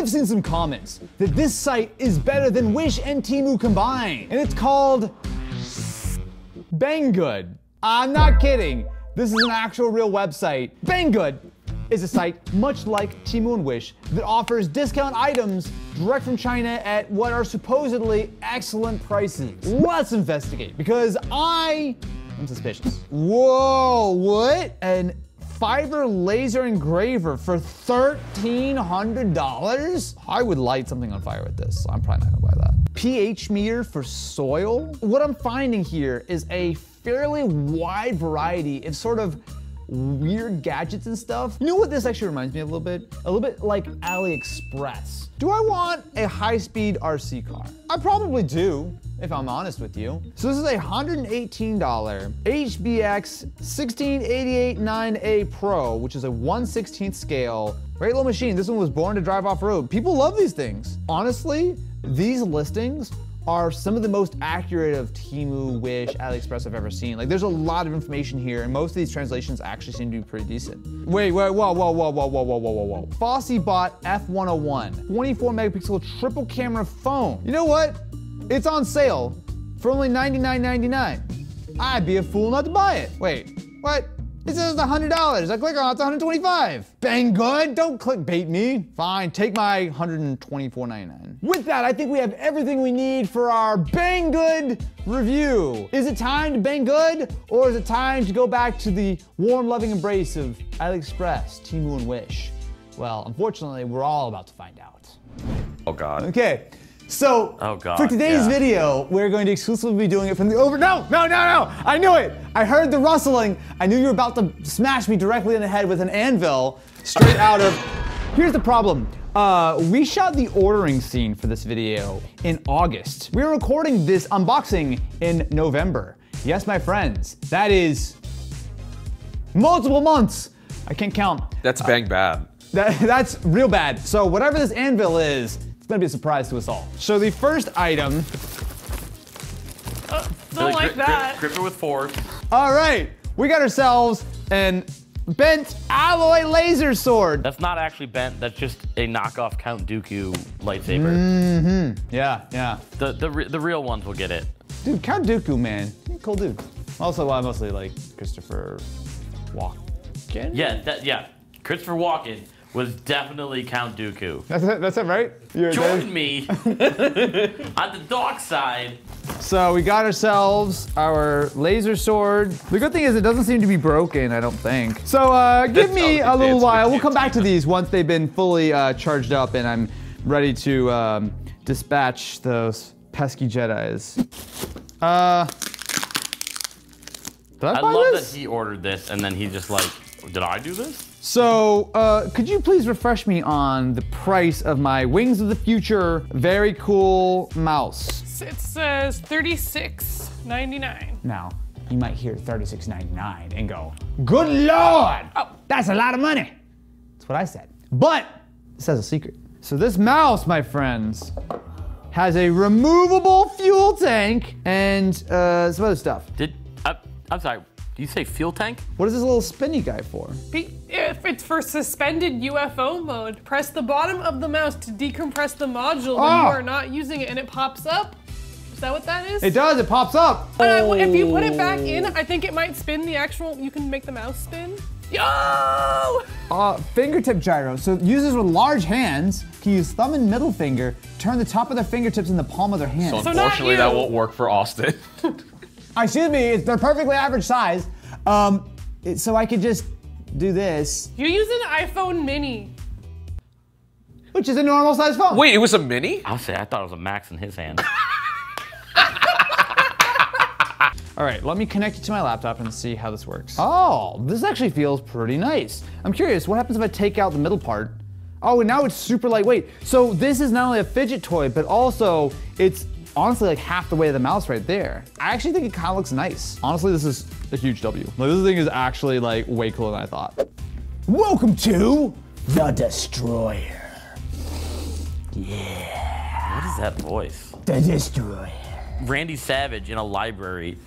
I've seen some comments that this site is better than Wish and Temu combined, and it's called Banggood. I'm not kidding. This is an actual real website. Banggood is a site much like Temu and Wish that offers discount items direct from China at what are supposedly excellent prices. Let's investigate, because I am suspicious. Whoa, what? An fiber laser engraver for $1,300? I would light something on fire with this, so I'm probably not gonna buy that. pH meter for soil? What I'm finding here is a fairly wide variety of sort of weird gadgets and stuff. You know what this actually reminds me of a little bit? A little bit like AliExpress. Do I want a high-speed RC car? I probably do, if I'm honest with you. So this is a $118 HBX 16889A Pro, which is a 1/16 scale. Great little machine. This one was born to drive off-road. People love these things. Honestly, these listings are some of the most accurate of Temu, Wish, AliExpress I've ever seen. Like, there's a lot of information here, and most of these translations actually seem to be pretty decent. Wait, whoa. Fossibot F101, 24 megapixel triple camera phone. You know what? It's on sale for only $99.99. I'd be a fool not to buy it. Wait, what? It says $100. I click on it, it's $125. Banggood, don't clickbait me. Fine, take my $124.99. With that, I think we have everything we need for our Banggood review. Is it time to Banggood, or is it time to go back to the warm, loving embrace of AliExpress, Temu, and Wish? Well, unfortunately, we're all about to find out. Oh God. Okay. So, for today's video, we're going to exclusively be doing it from the No! I knew it! I heard the rustling. I knew you were about to smash me directly in the head with an anvil straight out of... Here's the problem. We shot the ordering scene for this video in August. We were recording this unboxing in November. Yes, my friends, that is multiple months. I can't count. That's bang bad. That's real bad. So whatever this anvil is, it's gonna be a surprise to us all. So the first item. Don't like that. Grip it with force. All right, we got ourselves an bent alloy laser sword. That's not actually bent, that's just a knockoff Count Dooku lightsaber. Mm-hmm, yeah. The real ones will get it. Dude, Count Dooku, man, cool dude. Also, I mostly like Christopher Walken. Yeah, Christopher Walken was definitely Count Dooku. That's it, right? Join me on the dark side. So we got ourselves our laser sword. The good thing is it doesn't seem to be broken, I don't think. So give me a little while. We'll come back to these once they've been fully charged up and I'm ready to dispatch those pesky Jedis. I love this? that he ordered this and then he just like, did I do this? So, could you please refresh me on the price of my Wings of the Future very cool mouse? It says $36.99. Now, you might hear $36.99 and go, good Lord, that's a lot of money. That's what I said. But, this has a secret. So this mouse, my friends, has a removable fuel tank and some other stuff. I'm sorry. Do you say fuel tank? What is this little spinny guy for? If it's for suspended UFO mode, press the bottom of the mouse to decompress the module when you are not using it and it pops up. Is that what that is? It does, it pops up. If you put it back in, I think it might spin the actual, you can make the mouse spin. Yo! Fingertip gyro. So users with large hands can use thumb and middle finger, turn the top of their fingertips in the palm of their hand. So unfortunately that won't work for Austin. Excuse me, they're perfectly average size. So I could just do this. You use an iPhone mini. Which is a normal size phone. Wait, it was a mini? I'll say, I thought it was a Max in his hand. All right, let me connect it to my laptop and see how this works. Oh, this actually feels pretty nice. I'm curious, what happens if I take out the middle part? Oh, and now it's super lightweight. So this is not only a fidget toy, but also it's honestly like half the weight of the mouse right there. I actually think it kind of looks nice. Honestly, this is a huge W. Like, this thing is actually like way cooler than I thought. Welcome to the Destroyer. Yeah. What is that voice? The Destroyer. Randy Savage in a library.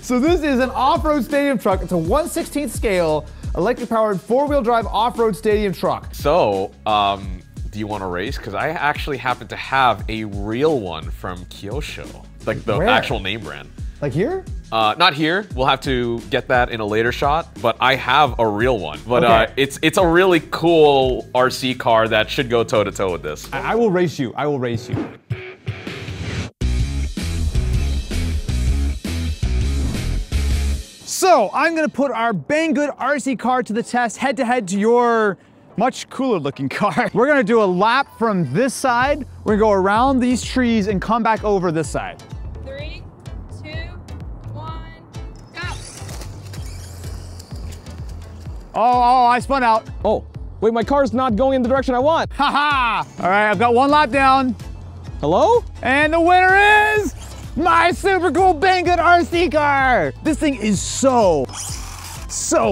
So this is an off-road stadium truck. It's a 1/16 scale electric-powered four-wheel drive off-road stadium truck. So, do you want to race? Because I actually happen to have a real one from Kyosho, like the Where? actual name brand. Like here? Not here. We'll have to get that in a later shot. But I have a real one. But Okay. it's a really cool RC car that should go toe to toe with this. I will race you. I will race you. So I'm gonna put our Banggood RC car to the test, head to head to your much cooler looking car. We're gonna do a lap from this side. We're gonna go around these trees and come back over this side. 3, 2, 1, go. Oh, I spun out. Oh, wait, my car's not going in the direction I want. Haha! All right, I've got one lap down. Hello? And the winner is my super cool Banggood RC car. This thing is so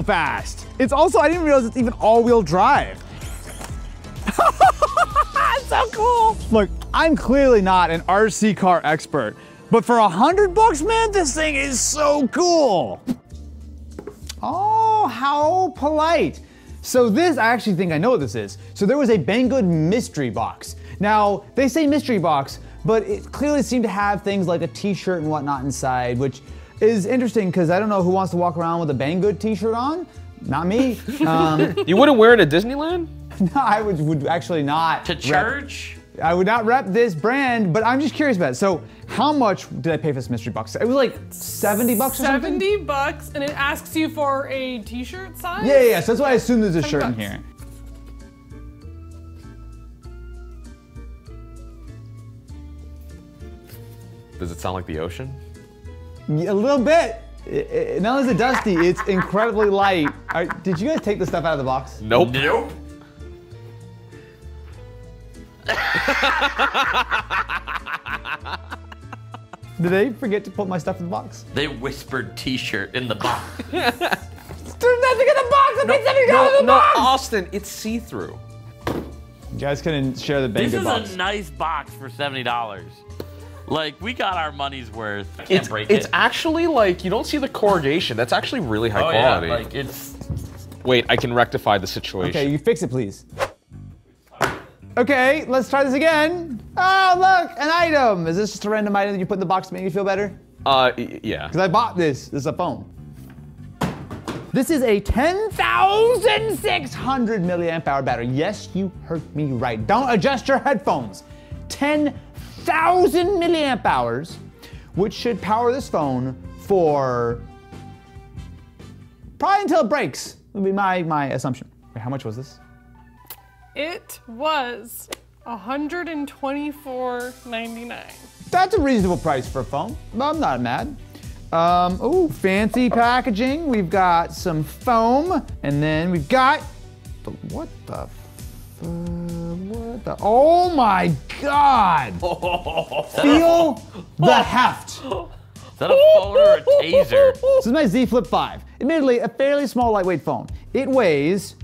fast. It's also, I didn't realize it's even all-wheel drive. It's so cool. Look, I'm clearly not an RC car expert, but for $100, man, this thing is so cool. Oh, how polite. So this, I actually think I know what this is. So there was a Banggood mystery box. Now, they say mystery box, but it clearly seemed to have things like a t-shirt and whatnot inside, which is interesting because I don't know who wants to walk around with a Banggood t-shirt on. Not me. You wouldn't wear it at Disneyland? No, I would actually not. To church? I would not rep this brand, but I'm just curious about it. So how much did I pay for this mystery box? It was like 70 bucks or something? 70 bucks, and it asks you for a t-shirt size? Yeah, so that's why I assume there's a shirt in 70 here. Does it sound like the ocean? A little bit. Not only is it dusty, it's incredibly light. Did you guys take the stuff out of the box? Nope. Nope. Did they forget to put my stuff in the box? They whispered t-shirt in the box. There's nothing in the box! I paid $70 in the No, box! Austin, it's see-through. You guys couldn't share the This Banggood is box. a nice box for $70. Like, we got our money's worth. I can't It's break it. actually like, you don't see the corrugation. That's actually really high quality. Yeah, like it's... Wait, I can rectify the situation. Okay, you fix it, please. Okay, let's try this again. Oh, look, an item. Is this just a random item that you put in the box to make you feel better? Yeah. Because I bought this. This is a phone. This is a 10,600 milliamp hour battery. Yes, you heard me right. Don't adjust your headphones. 10,000 milliamp hours, which should power this phone for probably until it breaks. Would be my assumption. Wait, how much was this? It was $124.99. That's a reasonable price for a phone. I'm not mad. Oh, fancy packaging. We've got some foam, and then we've got what the? Oh my God! Feel the heft. Is that a phone or a taser? This is my Z Flip 5. Admittedly, a fairly small, lightweight phone. It weighs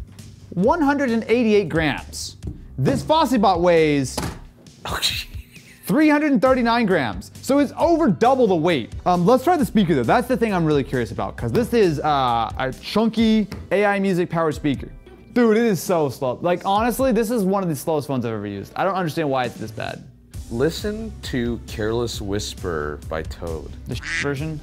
188 grams. This Fossibot weighs 339 grams. So it's over double the weight. Let's try the speaker though. That's the thing I'm really curious about because this is a chunky AI music powered speaker. Dude, it is so slow. Like honestly, this is one of the slowest phones I've ever used. I don't understand why it's this bad. Listen to Careless Whisper by Toad. The version.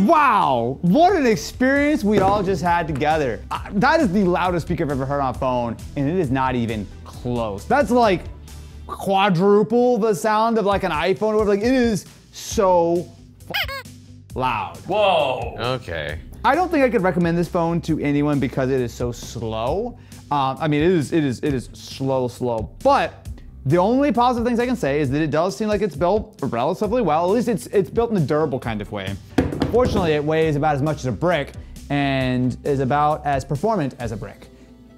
Wow, what an experience we all just had together. That is the loudest speaker I've ever heard on a phone, and it is not even close. That's like quadruple the sound of like an iPhone or whatever. Like it is so loud. Whoa. Okay. I don't think I could recommend this phone to anyone because it is so slow. I mean, it is slow, but the only positive things I can say is that it does seem like it's built relatively well. At least it's built in a durable kind of way. Unfortunately, it weighs about as much as a brick and is about as performant as a brick,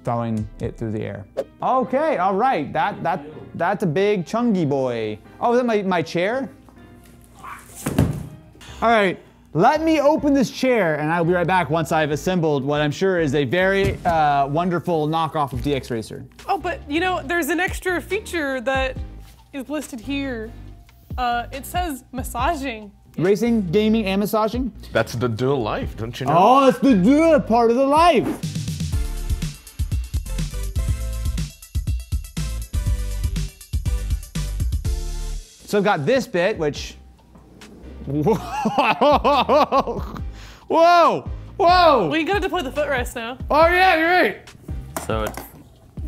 throwing it through the air. Okay, all right, that's a big chungy boy. Oh, is that my chair? All right, let me open this chair and I'll be right back once I've assembled what I'm sure is a very wonderful knockoff of DX Racer. Oh, but you know, there's an extra feature that is listed here. It says massaging. Racing, gaming, and massaging? That's the dual life, don't you know? Oh, it's the good part of the life. So I've got this bit, which... Whoa! Whoa! Whoa! Well, you gotta deploy the footrest now. Oh yeah, you're right. So it's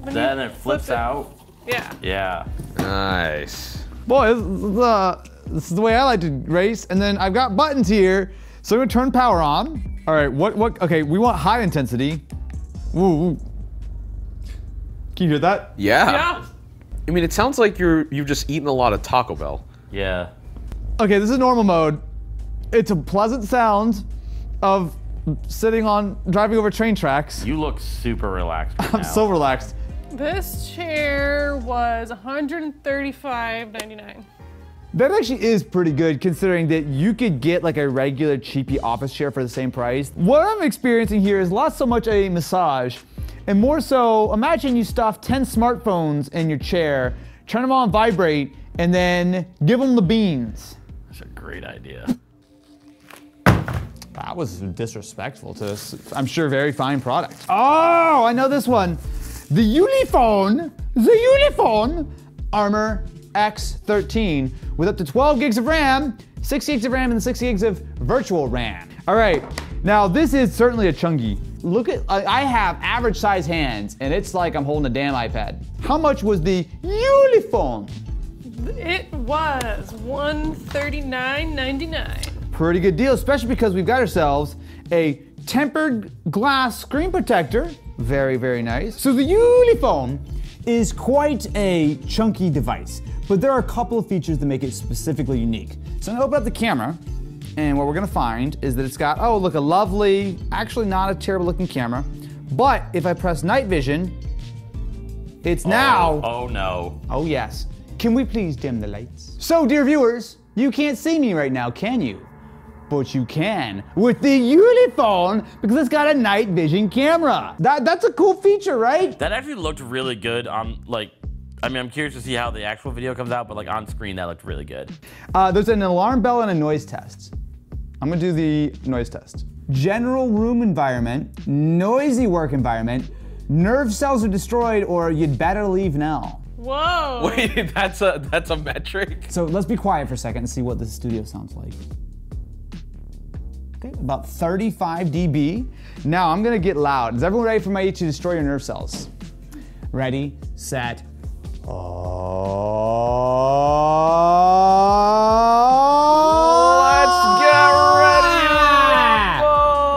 then it flips out. Yeah. Yeah. Nice. Boy, this is the way I like to race. And then I've got buttons here, so I'm gonna turn power on. All right, okay, we want high intensity. Woo. Can you hear that? Yeah. I mean, it sounds like you've just eaten a lot of Taco Bell. Yeah. Okay, this is normal mode. It's a pleasant sound of driving over train tracks. You look super relaxed right I'm now. so relaxed. This chair was $135.99. That actually is pretty good considering that you could get like a regular cheapy office chair for the same price. What I'm experiencing here is not so much a massage, and more so, imagine you stuff 10 smartphones in your chair, turn them on vibrate, and then give them the beans. That's a great idea. That was disrespectful to this, I'm sure, very fine product. Oh, I know this one. The Ulefone Armor X13 with up to 12 gigs of RAM, 6 gigs of RAM, and 6 gigs of virtual RAM. All right, now this is certainly a chunky. Look at, I have average size hands, and it's like I'm holding a damn iPad. How much was the Ulefone? It was $139.99. Pretty good deal, especially because we've got ourselves a tempered glass screen protector. Very, very nice. So the Ulefone is quite a chunky device, but there are a couple of features that make it specifically unique. So I'm gonna open up the camera, and what we're gonna find is that it's got, oh look, a lovely, actually not a terrible looking camera, but if I press night vision, it's now. Oh no. Oh yes. Can we please dim the lights? So dear viewers, you can't see me right now, can you? But you can with the Ulefone because it's got a night vision camera. That's a cool feature, right? That actually looked really good on I mean, I'm curious to see how the actual video comes out, but like on screen, that looked really good. There's an alarm bell and a noise test. I'm gonna do the noise test. General room environment, noisy work environment, nerve cells are destroyed or you'd better leave now. Whoa. Wait, that's a metric? So let's be quiet for a second and see what the studio sounds like. Okay, about 35 dB. Now I'm gonna get loud. Is everyone ready for me to destroy your nerve cells? Ready, set, Let's get ready!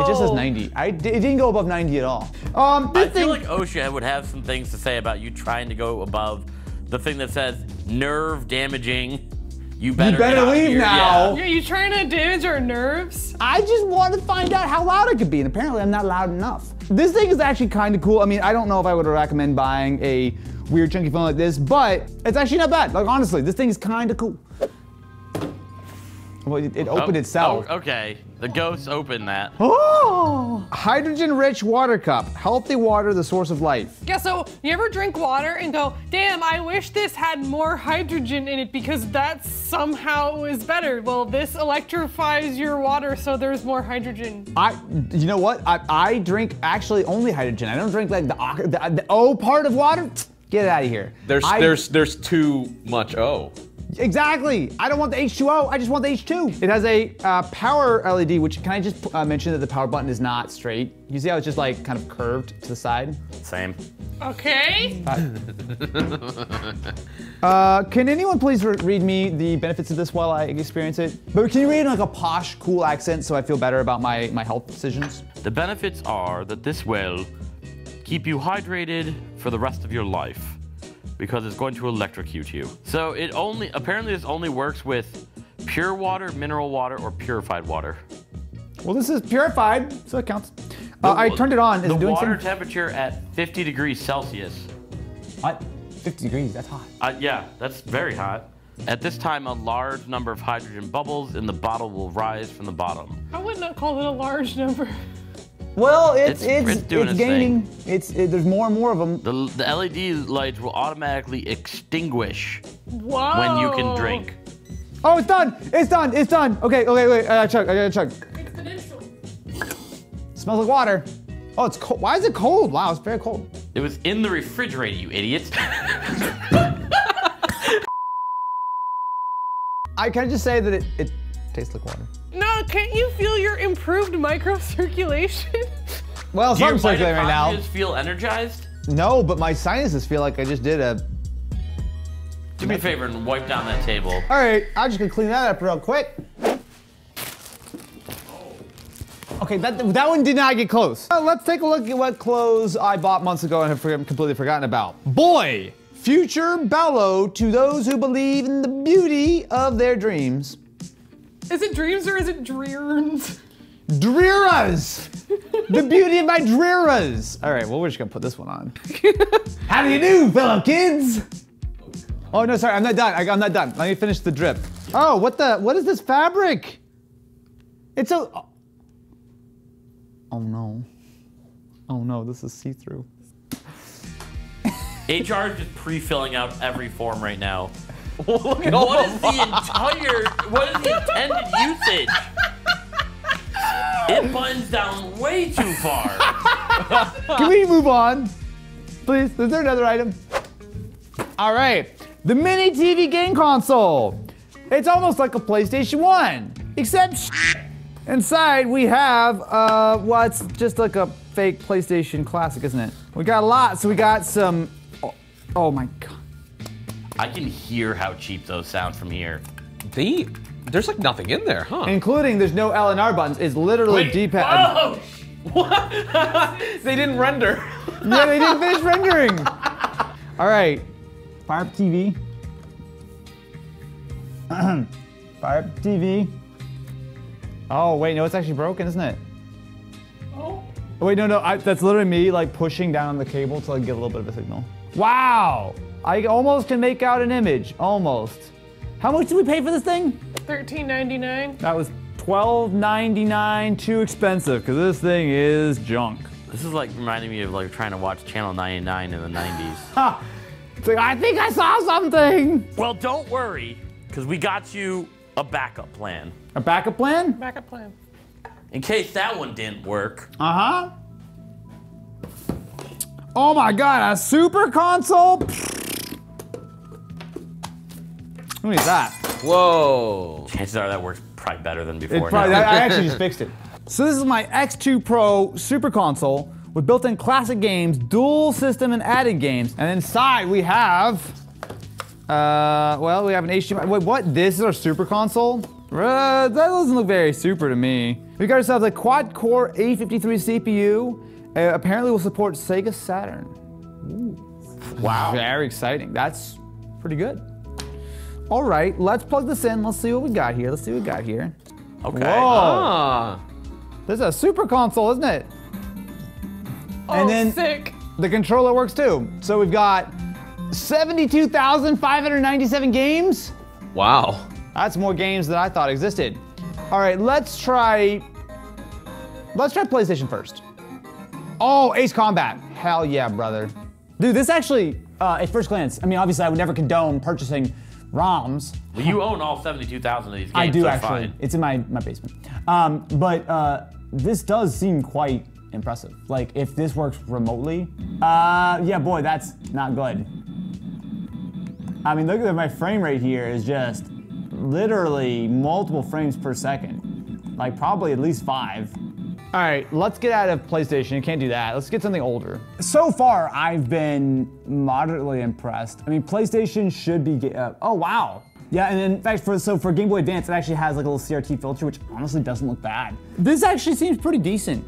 It just says 90. It didn't go above 90 at all. I feel like OSHA would have some things to say about you trying to go above the thing that says nerve damaging. You better leave now. Are you trying to damage our nerves? I just want to find out how loud it could be, and apparently I'm not loud enough. This thing is actually kind of cool. I mean, I don't know if I would recommend buying a weird chunky phone like this, but it's actually not bad. Like honestly, this thing is kind of cool. Well, it opened itself. Oh, okay, the ghost opened that. Oh! Hydrogen-rich water cup. Healthy water, the source of life. Yeah, so you ever drink water and go, damn, I wish this had more hydrogen in it because that somehow is better. Well, this electrifies your water so there's more hydrogen. You know what? I drink actually only hydrogen. I don't drink like the O part of water. Get it out of here. There's too much O. Exactly. I don't want the H2O. I just want the H2. It has a power LED, which can I just mention that the power button is not straight. You see how it's just like kind of curved to the side? Same. Okay. Can anyone please read me the benefits of this while I experience it? But can you read it in like a posh, cool accent so I feel better about my health decisions? The benefits are that this will keep you hydrated for the rest of your life, because it's going to electrocute you. So apparently this only works with pure water, mineral water, or purified water. Well, this is purified, so it counts. I turned it on. Is it doing water something? temperature at 50 degrees Celsius. What? 50 degrees, that's hot. Yeah, that's very hot. At this time, a large number of hydrogen bubbles in the bottle will rise from the bottom. I would not call it a large number. Well, it's doing its gaining. thing. There's more and more of them. The LED lights will automatically extinguish Whoa. when you can drink. Oh, it's done. It's done. It's done. Okay, wait. I gotta chug. Exponential. Smells like water. Oh, it's cold. Why is it cold? Wow, it's very cold. It was in the refrigerator, you idiot. I can just say that it tastes like water. No, can't you feel your improved microcirculation? Well, Do your I'm circulating right now. mitochondria feel energized? No, but my sinuses feel like I just did a... Do me a favor and wipe down that table. All right, I'm just gonna clean that up real quick. Okay, that one did not get close. Let's take a look at what clothes I bought months ago and have completely forgotten about. Boy, future bellow to those who believe in the beauty of their dreams. Is it dreams or is it dreams? Dreeras! The beauty of my dreeras! All right, well, we're just gonna put this one on. How do you do, fellow kids? Oh, no, sorry, I'm not done. I'm not done. Let me finish the drip. Oh, what is this fabric? It's a... Oh, no. Oh, no, this is see-through. HR is just pre-filling out every form right now. Look at all What is the intended usage? It buttons down way too far. Can we move on? Please, is there another item? All right, the mini TV game console. It's almost like a PlayStation 1, except inside we have, well, it's just like a fake PlayStation Classic, isn't it? We got a lot, so we got some, oh my God. I can hear how cheap those sound from here. There's like nothing in there, huh? Including there's no L and R buttons, it's literally D-pad. Oh! What? They didn't render. Yeah, they didn't finish rendering. All right, fire up TV. Fire up TV. Oh wait, no, it's actually broken, isn't it? Oh. Oh wait, no, that's literally me like pushing down on the cable to like get a little bit of a signal. Wow, I almost can make out an image, almost. How much did we pay for this thing? $13.99. That was $12.99, too expensive, because this thing is junk. This is like reminding me of like trying to watch Channel 99 in the 90s. Ha! It's like, I think I saw something. Well, don't worry, because we got you a backup plan. A backup plan? Backup plan. In case that one didn't work. Uh-huh. Oh my God, a super console? Who needs that? Whoa. Chances are that works probably better than before. I now. actually just fixed it. So this is my X2 Pro Super Console with built-in classic games, dual system and added games. And inside we have, well, we have an HDMI. Wait, what? This is our Super Console? That doesn't look very super to me. We got ourselves a quad-core A53 CPU. Apparently will support Sega Saturn. Ooh. Wow. Very exciting. That's pretty good. All right, let's plug this in. Let's see what we got here. Okay. Whoa. Ah. This is a Super Console, isn't it? Oh, And then sick. the controller works too. So we've got 72,597 games. Wow. That's more games than I thought existed. All right, let's try PlayStation first. Oh, Ace Combat. Hell yeah, brother. Dude, this actually, at first glance, I mean, obviously I would never condone purchasing ROMs. Well, you own all 72,000 of these games. I do so actually. Fine. It's in my basement. But this does seem quite impressive. Like if this works remotely, yeah, boy, that's not good. I mean, look at my frame rate here is just literally multiple frames per second. Like probably at least 5. All right, let's get out of PlayStation. You can't do that. Let's get something older. So far, I've been moderately impressed. I mean, PlayStation should be, oh wow. Yeah, and in fact, for Game Boy Advance, it actually has like a little CRT filter, which honestly doesn't look bad. This actually seems pretty decent.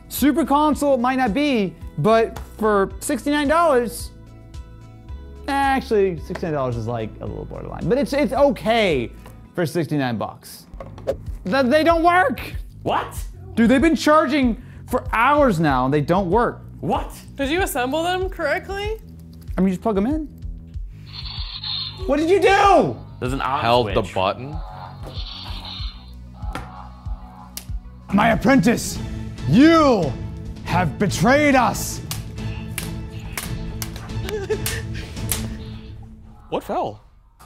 Super Console might not be, but for $69, actually $69 is like a little borderline, but it's okay for 69 bucks. They don't work. What? Dude, they've been charging for hours now and they don't work. What? Did you assemble them correctly? I mean, you just plug them in. What did you do? There's an on Held switch. the button. My apprentice, you have betrayed us. What fell?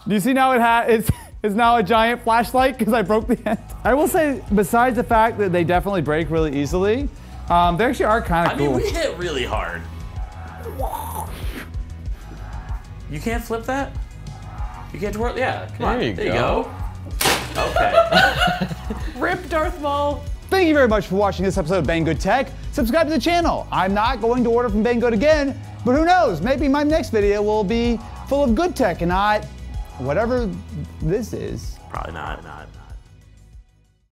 Do you see now it's now a giant flashlight because I broke the end? I will say, besides the fact that they definitely break really easily, they actually are kind of cool. I mean, we hit really hard. You can't flip that? You can't twirl? Yeah, come on. There you go. Okay. Rip Darth Maul. Thank you very much for watching this episode of Banggood Tech. Subscribe to the channel. I'm not going to order from Banggood again, but who knows? Maybe my next video will be full of good tech and not whatever this is. Probably not.